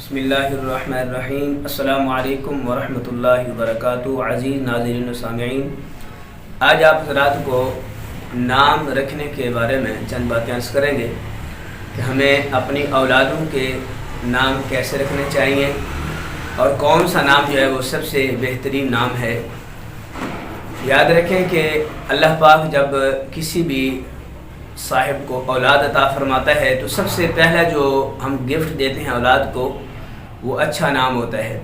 بسم اللہ الرحمن الرحیم۔ السلام علیکم ورحمۃ اللہ وبرکاتہ۔ عزیز ناظرین و سامعین، آج آپ حضرات کو نام رکھنے کے بارے میں چند باتیں عرض کریں گے کہ ہمیں اپنی اولادوں کے نام کیسے رکھنے چاہیے اور کون سا نام جو ہے وہ سب سے بہترین نام ہے۔ یاد رکھیں کہ اللہ پاک جب کسی بھی صاحب کو اولاد عطا فرماتا ہے تو سب سے پہلا جو ہم گفٹ دیتے ہیں اولاد کو وہ اچھا نام ہوتا ہے۔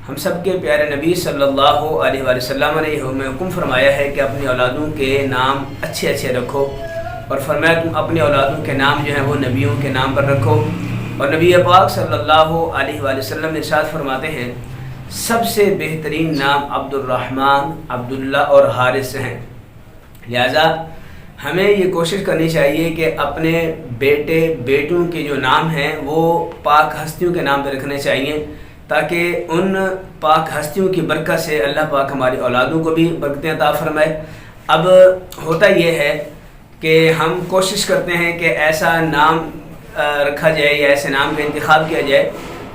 ہم سب کے پیارے نبی صلی اللہ علیہ وآلہ وسلم نے ہمیں حکم فرمایا ہے کہ اپنی اولادوں کے نام اچھے اچھے رکھو، اور فرمایا تم اپنی اولادوں کے نام جو ہیں وہ نبیوں کے نام پر رکھو۔ اور نبی پاک صلی اللہ علیہ وآلہ وسلم نے ارشاد فرماتے ہیں سب سے بہترین نام عبد الرحمن، عبداللہ اور حارث ہیں۔ لہذا ہمیں یہ کوشش کرنی چاہیے کہ اپنے بیٹے بیٹوں کے جو نام ہیں وہ پاک ہستیوں کے نام پہ رکھنے چاہیے، تاکہ ان پاک ہستیوں کی برکت سے اللہ پاک ہماری اولادوں کو بھی برکتیں عطا فرمائے۔ اب ہوتا یہ ہے کہ ہم کوشش کرتے ہیں کہ ایسا نام رکھا جائے یا ایسے نام کا انتخاب کیا جائے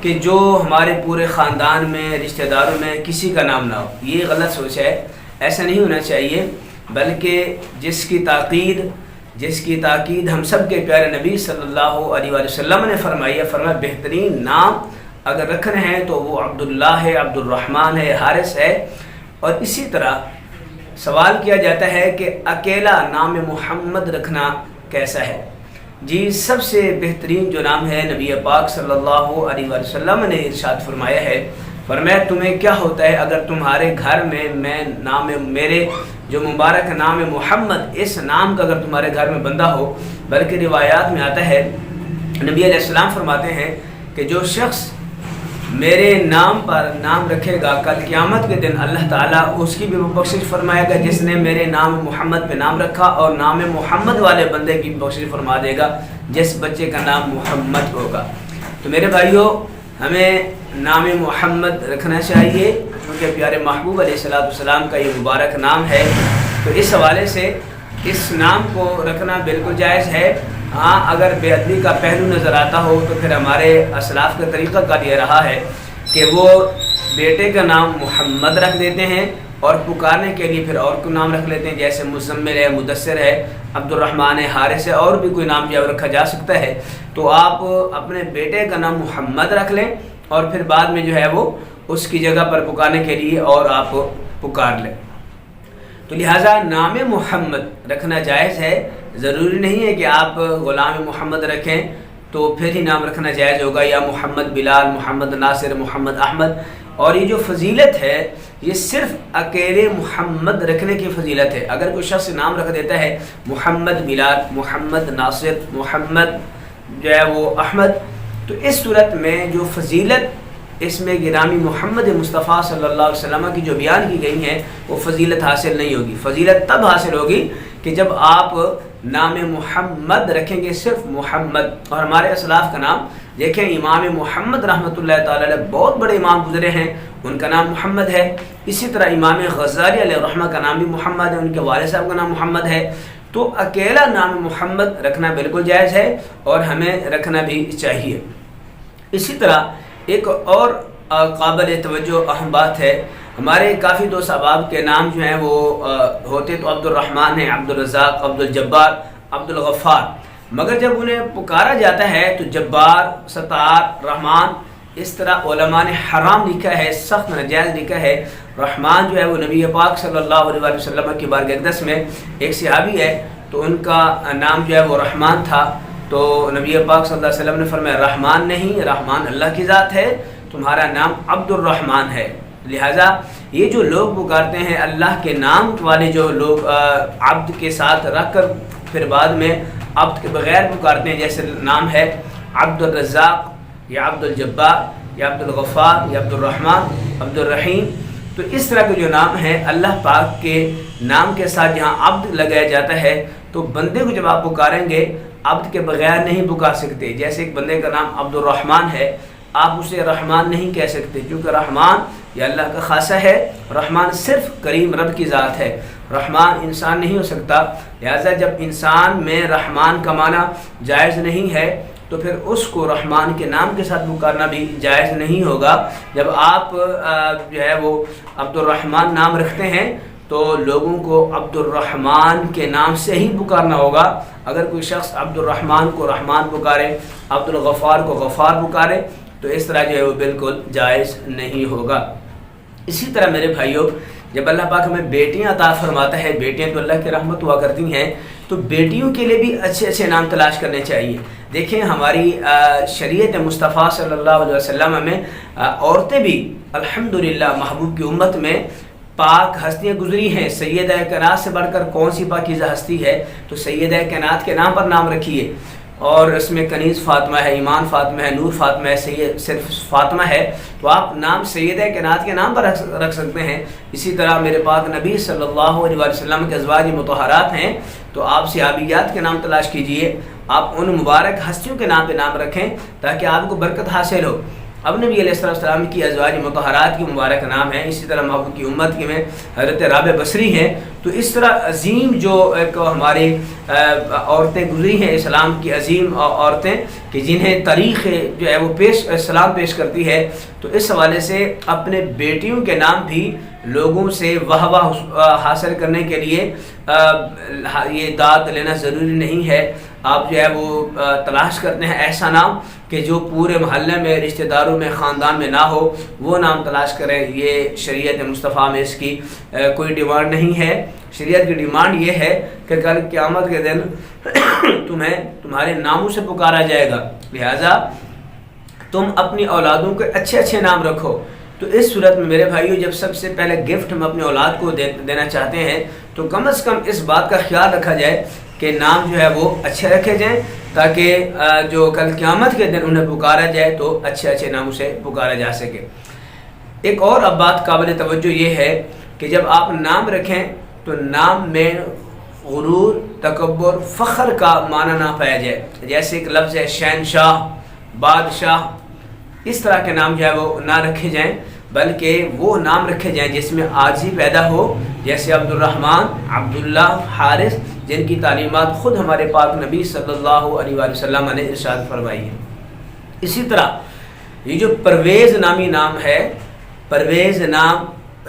کہ جو ہمارے پورے خاندان میں رشتہ داروں میں کسی کا نام نہ ہو۔ یہ غلط سوچ ہے، ایسا نہیں ہونا چاہیے، بلکہ جس کی تاکید ہم سب کے پیارے نبی صلی اللہ علیہ وآلہ وسلم نے فرمایا بہترین نام اگر رکھنا ہے تو وہ عبداللہ ہے، عبد الرحمن ہے، حارث ہے۔ اور اسی طرح سوال کیا جاتا ہے کہ اکیلا نام محمد رکھنا کیسا ہے؟ جی، سب سے بہترین جو نام ہے نبی پاک صلی اللہ علیہ وآلہ وسلم نے ارشاد فرمایا ہے، فرمایا تمہیں کیا ہوتا ہے اگر تمہارے گھر میں میرے جو مبارک نام محمد، اس نام کا اگر تمہارے گھر میں بندہ ہو۔ بلکہ روایات میں آتا ہے نبی علیہ السلام فرماتے ہیں کہ جو شخص میرے نام پر نام رکھے گا کل قیامت کے دن اللہ تعالیٰ اس کی بھی بخشش فرمائے گا، جس نے میرے نام محمد پہ نام رکھا، اور نام محمد والے بندے کی بخشش فرما دے گا جس بچے کا نام محمد ہوگا۔ تو میرے بھائیوں، ہمیں نام محمد رکھنا چاہیے کیونکہ پیارے محبوب علیہ السلام کا یہ مبارک نام ہے۔ تو اس حوالے سے اس نام کو رکھنا بالکل جائز ہے۔ ہاں، اگر بے ادبی کا پہلو نظر آتا ہو تو پھر ہمارے اسلاف کا طریقہ کار یہ رہا ہے کہ وہ بیٹے کا نام محمد رکھ دیتے ہیں اور پکارنے کے لیے پھر اور کوئی نام رکھ لیتے ہیں، جیسے مزمل ہے، مدثر ہے، عبد الرحمن ہے، حارث ہے، اور بھی کوئی نام جو رکھا جا سکتا ہے۔ تو آپ اپنے بیٹے کا نام محمد رکھ لیں اور پھر بعد میں جو ہے وہ اس کی جگہ پر پکارنے کے لیے اور آپ پکار لیں۔ تو لہٰذا نام محمد رکھنا جائز ہے۔ ضروری نہیں ہے کہ آپ غلام محمد رکھیں تو پھر ہی نام رکھنا جائز ہوگا، یا محمد بلال، محمد ناصر، محمد احمد۔ اور یہ جو فضیلت ہے یہ صرف اکیلے محمد رکھنے کی فضیلت ہے۔ اگر کوئی شخص نام رکھ دیتا ہے محمد بلال، محمد ناصر، محمد جو ہے وہ احمد، تو اس صورت میں جو فضیلت اس میں گرامی محمد مصطفیٰ صلی اللہ علیہ وسلم کی جو بیان کی گئی ہے وہ فضیلت حاصل نہیں ہوگی۔ فضیلت تب حاصل ہوگی کہ جب آپ نام محمد رکھیں گے، صرف محمد۔ اور ہمارے اسلاف کا نام دیکھیں، امام محمد رحمۃ اللہ تعالی علیہ بہت بڑے امام گزرے ہیں، ان کا نام محمد ہے۔ اسی طرح امام غزالی علیہ رحمہ کا نام بھی محمد ہے، ان کے والد صاحب کا نام محمد ہے۔ تو اکیلا نام محمد رکھنا بالکل جائز ہے اور ہمیں رکھنا بھی چاہیے۔ اسی طرح ایک اور قابل توجہ اہم بات ہے، ہمارے کافی دوست احباب کے نام جو ہیں وہ ہوتے تو عبد الرحمن ہیں، عبد الرزاق، عبد الجبار، عبد الغفار، مگر جب انہیں پکارا جاتا ہے تو جبار، ستار، رحمان، اس طرح علماء نے حرام لکھا ہے، سخت ناجائز لکھا ہے۔ رحمان جو ہے وہ نبی پاک صلی اللہ علیہ وسلم کی بارگاہ اقدس میں ایک صحابی ہے تو ان کا نام جو ہے وہ رحمان تھا، تو نبی پاک صلی اللہ علیہ وسلم نے فرمایا رحمان نہیں، رحمان اللہ کی ذات ہے، تمہارا نام عبد الرحمن ہے۔ لہٰذا یہ جو لوگ پکارتے ہیں اللہ کے نام والے، جو لوگ عبد کے ساتھ رکھ کر پھر بعد میں عبد کے بغیر پکارتے ہیں، جیسے نام ہے عبد الرزاق یا عبد الجبار یا عبد الغفار یا عبد الرحمن، عبد الرحیم، تو اس طرح کے جو نام ہیں اللہ پاک کے نام کے ساتھ جہاں عبد لگایا جاتا ہے تو بندے کو جب آپ پکاریں گے عبد کے بغیر نہیں پکار سکتے۔ جیسے ایک بندے کا نام عبد الرحمن ہے، آپ اسے رحمان نہیں کہہ سکتے کیونکہ رحمان یہ اللہ کا خاصہ ہے۔ رحمان صرف کریم رب کی ذات ہے، رحمان انسان نہیں ہو سکتا۔ لہذا جب انسان میں رحمان کا معنی جائز نہیں ہے تو پھر اس کو رحمان کے نام کے ساتھ پکارنا بھی جائز نہیں ہوگا۔ جب آپ جو ہے وہ عبد الرحمن نام رکھتے ہیں تو لوگوں کو عبد الرحمن کے نام سے ہی پکارنا ہوگا۔ اگر کوئی شخص عبد الرحمن کو رحمان پکارے، عبد الغفار کو غفار پکارے، تو اس طرح جو ہے وہ بالکل جائز نہیں ہوگا۔ اسی طرح میرے بھائیوں، جب اللہ پاک ہمیں بیٹیاں عطا فرماتا ہے، بیٹیاں تو اللہ کی رحمت ہوا کرتی ہیں، تو بیٹیوں کے لیے بھی اچھے اچھے نام تلاش کرنے چاہیے۔ دیکھیں ہماری شریعت مصطفیٰ صلی اللہ علیہ وسلم میں عورتیں بھی الحمدللہ محبوب کی امت میں پاک ہستیاں گزری ہیں۔ سیدہ کائنات سے بڑھ کر کون سی پاکیزہ ہستی ہے؟ تو سیدہ کائنات کے نام پر نام رکھیے، اور اس میں کنیز فاطمہ ہے، ایمان فاطمہ ہے، نور فاطمہ ہے، صرف فاطمہ ہے، تو آپ نام سیدہ کائنات کے نام پر رکھ سکتے ہیں۔ اسی طرح میرے پاک نبی صلی اللہ علیہ وسلم کے ازواج مطہرات ہیں، تو آپ صحابیات کے نام تلاش کیجئے، آپ ان مبارک ہستیوں کے نام پہ نام رکھیں تاکہ آپ کو برکت حاصل ہو۔ اب نبی علیہ السلام کی ازواج مطہرات کی مبارک نام ہے، اسی طرح محبوب کی امت کے میں حضرت رابعہ بصری ہیں۔ تو اس طرح عظیم جو ایک ہماری عورتیں گزری ہیں، اسلام کی عظیم عورتیں کہ جنہیں تاریخ جو ہے وہ سلام پیش کرتی ہے، تو اس حوالے سے اپنے بیٹیوں کے نام بھی لوگوں سے واہ واہ حاصل کرنے کے لیے یہ داد لینا ضروری نہیں ہے۔ آپ جو ہے وہ تلاش کرتے ہیں ایسا نام کہ جو پورے محلے میں، رشتہ داروں میں، خاندان میں نہ ہو، وہ نام تلاش کریں۔ یہ شریعت مصطفیٰ میں اس کی کوئی ڈیمانڈ نہیں ہے۔ شریعت کی ڈیمانڈ یہ ہے کہ کل قیامت کے دن تمہیں تمہارے ناموں سے پکارا جائے گا، لہٰذا تم اپنی اولادوں کو اچھے اچھے نام رکھو۔ تو اس صورت میں میرے بھائیوں، جب سب سے پہلے گفٹ ہم اپنی اولاد کو دینا چاہتے ہیں تو کم از کم اس بات کا خیال رکھا جائے کہ نام جو ہے وہ اچھے رکھے جائیں، تاکہ جو کل قیامت کے دن انہیں پکارا جائے تو اچھے اچھے ناموں سے پکارا جا سکے۔ ایک اور اب بات قابل توجہ یہ ہے کہ جب آپ نام رکھیں تو نام میں غرور، تکبر، فخر کا معنی نہ پایا جائے۔ جیسے ایک لفظ ہے شہنشاہ، بادشاہ، اس طرح کے نام جو ہے وہ نہ رکھے جائیں، بلکہ وہ نام رکھے جائیں جس میں عاجزی پیدا ہو، جیسے عبد الرحمن، عبداللہ، حارث، جن کی تعلیمات خود ہمارے پاک نبی صلی اللہ علیہ وآلہ وسلم نے ارشاد فرمائی ہے۔ اسی طرح یہ جو پرویز نامی نام ہے، پرویز نام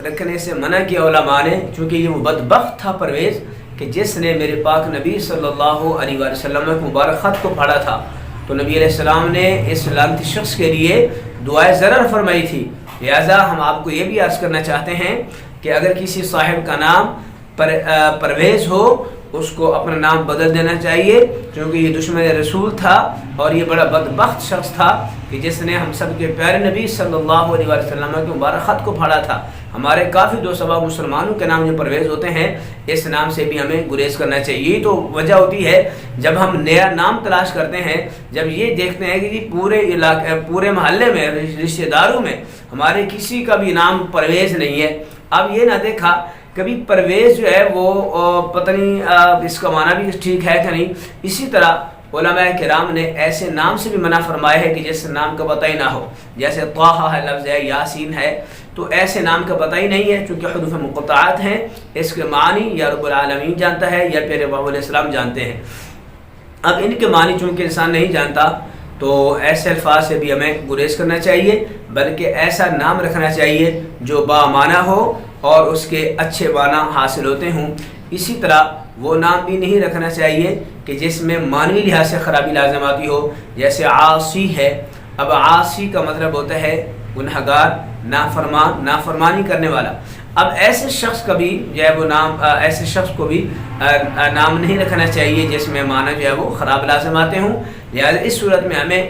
رکھنے سے منع کیا علماء نے، چونکہ یہ وہ بدبخت تھا پرویز کہ جس نے میرے پاک نبی صلی اللہ علیہ وآلہ وسلم کے مبارک خط کو پڑھا تھا، تو نبی علیہ السلام نے اس لعنتی شخص کے لیے دعائے ضرر فرمائی تھی۔ لہٰذا ہم آپ کو یہ بھی عرض کرنا چاہتے ہیں کہ اگر کسی صاحب کا نام پرویز ہو، اس کو اپنا نام بدل دینا چاہیے، کیونکہ یہ دشمن رسول تھا اور یہ بڑا بدبخت شخص تھا کہ جس نے ہم سب کے پیارے نبی صلی اللہ علیہ وسلم کے مبارک خط کو پڑھا تھا۔ ہمارے کافی دو سوا مسلمانوں کے نام جو پرویز ہوتے ہیں، اس نام سے بھی ہمیں گریز کرنا چاہیے۔ یہ تو وجہ ہوتی ہے جب ہم نیا نام تلاش کرتے ہیں، جب یہ دیکھتے ہیں کہ پورے علاقے، پورے محلے میں، رشتہ داروں میں ہمارے کسی کا بھی نام پرویز نہیں ہے۔ اب یہ نہ دیکھا کبھی پرویز جو ہے وہ پتہ نہیں اس کا معنی بھی ٹھیک ہے کہ نہیں۔ اسی طرح علماء کرام نے ایسے نام سے بھی منع فرمایا ہے کہ جس نام کا پتہ ہی نہ ہو، جیسے طٰہٰ ہے، لفظ ہے، یاسین ہے، تو ایسے نام کا پتہ ہی نہیں ہے، چونکہ حروف مقطعات ہیں، اس کے معنی یا رب العالمین جانتا ہے یا پیارے بابا علیہ السلام جانتے ہیں۔ اب ان کے معنی چونکہ انسان نہیں جانتا تو ایسے الفاظ سے بھی ہمیں گریز کرنا چاہیے، بلکہ ایسا نام رکھنا چاہیے جو با معنی ہو اور اس کے اچھے معنی حاصل ہوتے ہوں۔ اسی طرح وہ نام بھی نہیں رکھنا چاہیے کہ جس میں معنوی لحاظ سے خرابی لازم آتی ہو، جیسے عاصی ہے۔ اب عاصی کا مطلب ہوتا ہے گنہگار، نافرمان، نافرمانی کرنے والا۔ اب ایسے شخص کا بھی جو ہے وہ نام، ایسے شخص کو بھی نام نہیں رکھنا چاہیے جس میں معنی جو ہے وہ خراب لازم آتے ہوں۔ لہٰذا اس صورت میں ہمیں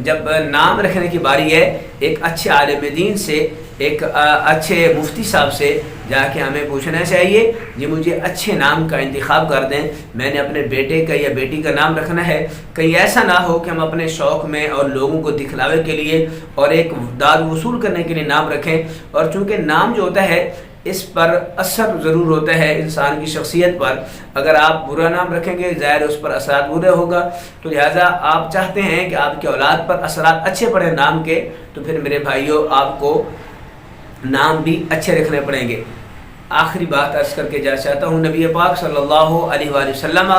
جب نام رکھنے کی باری ہے، ایک اچھے عالم دین سے، ایک اچھے مفتی صاحب سے جا کے ہمیں پوچھنا چاہیے جی مجھے اچھے نام کا انتخاب کر دیں، میں نے اپنے بیٹے کا یا بیٹی کا نام رکھنا ہے۔ کہیں ایسا نہ ہو کہ ہم اپنے شوق میں اور لوگوں کو دکھلاوے کے لیے اور ایک داد وصول کرنے کے لیے نام رکھیں، اور چونکہ نام جو ہوتا ہے اس پر اثر ضرور ہوتا ہے انسان کی شخصیت پر۔ اگر آپ برا نام رکھیں گے ظاہر اس پر اثرات برے ہوگا، تو لہٰذا آپ چاہتے ہیں کہ آپ کی اولاد پر اثرات اچھے پڑیں نام کے، تو پھر میرے بھائیوں آپ کو نام بھی اچھے رکھنے پڑیں گے۔ آخری بات عرض کر کے جا چاہتا ہوں، نبی پاک صلی اللہ علیہ وآلہ وسلم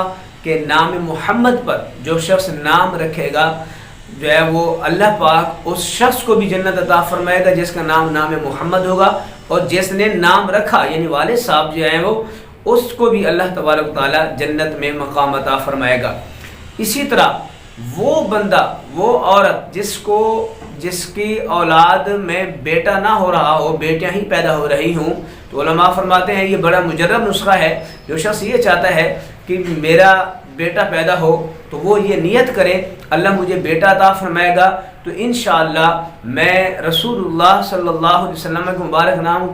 کے نام محمد پر جو شخص نام رکھے گا جو ہے وہ اللہ پاک اس شخص کو بھی جنت عطا فرمائے گا جس کا نام محمد ہوگا، اور جس نے نام رکھا یعنی والد صاحب جو ہیں وہ اس کو بھی اللہ تبارک و تعالیٰ جنت میں مقام عطا فرمائے گا۔ اسی طرح وہ بندہ، وہ عورت جس کی اولاد میں بیٹا نہ ہو رہا ہو، بیٹیاں ہی پیدا ہو رہی ہوں، تو علماء فرماتے ہیں یہ بڑا مجرب نسخہ ہے۔ جو شخص یہ چاہتا ہے کہ میرا بیٹا پیدا ہو تو وہ یہ نیت کرے اللہ مجھے بیٹا عطا فرمائے گا، تو انشاءاللہ میں رسول اللہ صلی اللہ علیہ وسلم کے مبارک نام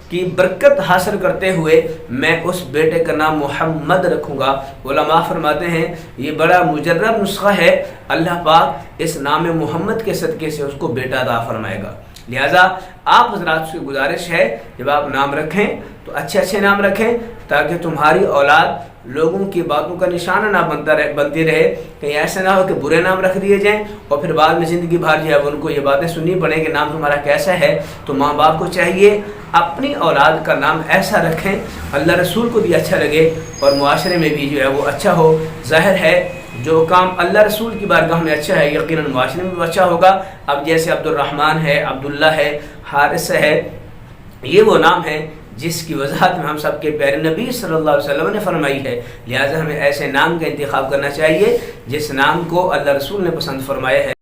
کی برکت حاصل کرتے ہوئے میں اس بیٹے کا نام محمد رکھوں گا۔ علماء فرماتے ہیں یہ بڑا مجرب نسخہ ہے، اللہ پاک اس نام محمد کے صدقے سے اس کو بیٹا عطا فرمائے گا۔ لہٰذا آپ حضرات سے گزارش ہے جب آپ نام رکھیں تو اچھے نام رکھیں تاکہ تمہاری اولاد لوگوں کی باتوں کا نشانہ نہ بنتی رہے، کہیں ایسا نہ ہو کہ برے نام رکھ دیے جائیں اور پھر بعد میں زندگی بھر جو ہے ان کو یہ باتیں سننی پڑیں کہ نام تمہارا کیسا ہے۔ تو ماں باپ کو چاہیے اپنی اولاد کا نام ایسا رکھیں اللہ رسول کو بھی اچھا لگے اور معاشرے میں بھی جو ہے وہ اچھا ہو۔ ظاہر ہے جو کام اللہ رسول کی بارگاہ میں اچھا ہے یقیناً معاشرے میں بھی اچھا ہوگا۔ اب جیسے عبد الرحمن ہے، عبداللہ ہے، حارث ہے، یہ وہ نام ہے جس کی وضاحت میں ہم سب کے پیارے نبی صلی اللہ علیہ وسلم نے فرمائی ہے، لہٰذا ہمیں ایسے نام کا انتخاب کرنا چاہیے جس نام کو اللہ رسول نے پسند فرمایا ہے۔